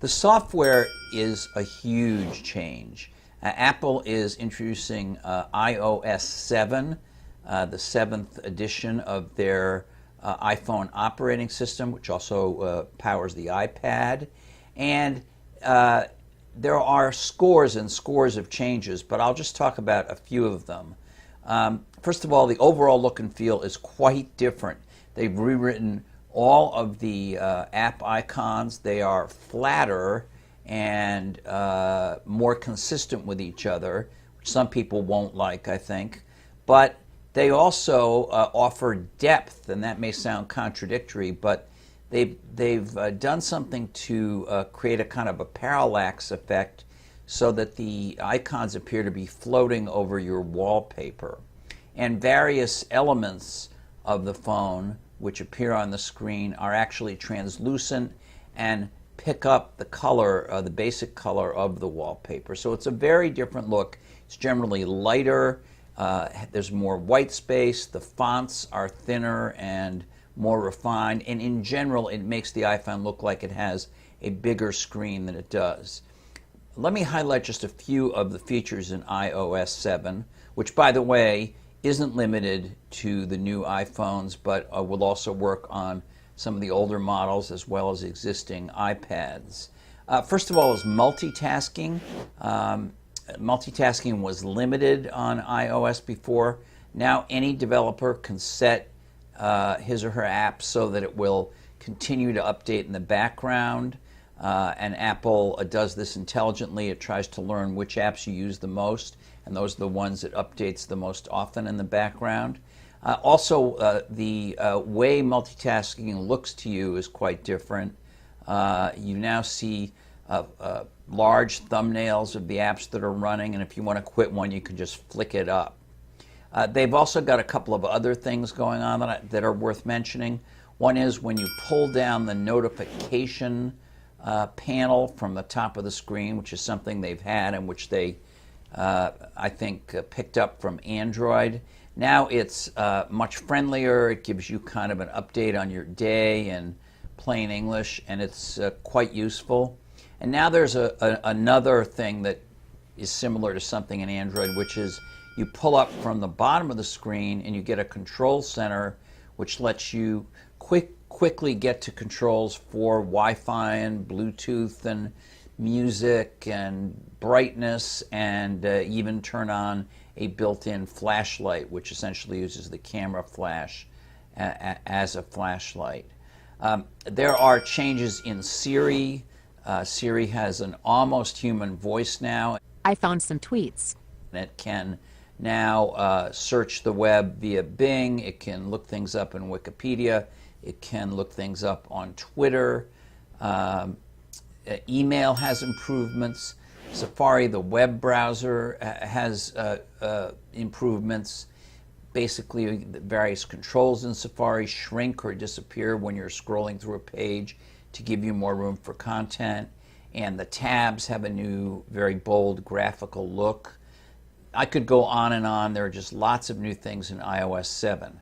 The software is a huge change. Apple is introducing iOS 7, the 7th edition of their iPhone operating system, which also powers the iPad. And there are scores and scores of changes, but I'll just talk about a few of them. First of all, the overall look and feel is quite different. They've rewritten all of the app icons. They are flatter and more consistent with each other, which some people won't like, I think. But they also offer depth, and that may sound contradictory, but they've done something to create a kind of a parallax effect so that the icons appear to be floating over your wallpaper. And various elements of the phone which appear on the screen are actually translucent and pick up the color, the basic color of the wallpaper. So it's a very different look. It's generally lighter. There's more white space. The fonts are thinner and more refined. And in general, it makes the iPhone look like it has a bigger screen than it does. Let me highlight just a few of the features in iOS 7, which, by the way, isn't limited to the new iPhones, but will also work on some of the older models as well as existing iPads. First of all is multitasking. Multitasking was limited on iOS before. Now any developer can set his or her app so that it will continue to update in the background. And Apple does this intelligently. It tries to learn which apps you use the most, and those are the ones it updates the most often in the background. Also, the way multitasking looks to you is quite different. You now see large thumbnails of the apps that are running, and if you want to quit one, you can just flick it up. They've also got a couple of other things going on that are worth mentioning. One is when you pull down the notification panel from the top of the screen, which is something they've had and which they, I think, picked up from Android. Now it's much friendlier. It gives you kind of an update on your day in plain English, and it's quite useful. And now there's another thing that is similar to something in Android, which is you pull up from the bottom of the screen and you get a control center, which lets you quickly get to controls for Wi-Fi and Bluetooth and music and brightness, and even turn on a built-in flashlight, which essentially uses the camera flash as a flashlight. There are changes in Siri. Siri has an almost human voice now. I found some tweets. It can now search the web via Bing. It can look things up in Wikipedia. It can look things up on Twitter. Email has improvements. Safari, the web browser, has improvements. Basically, the various controls in Safari shrink or disappear when you're scrolling through a page to give you more room for content. And the tabs have a new, very bold graphical look. I could go on and on. There are just lots of new things in iOS 7.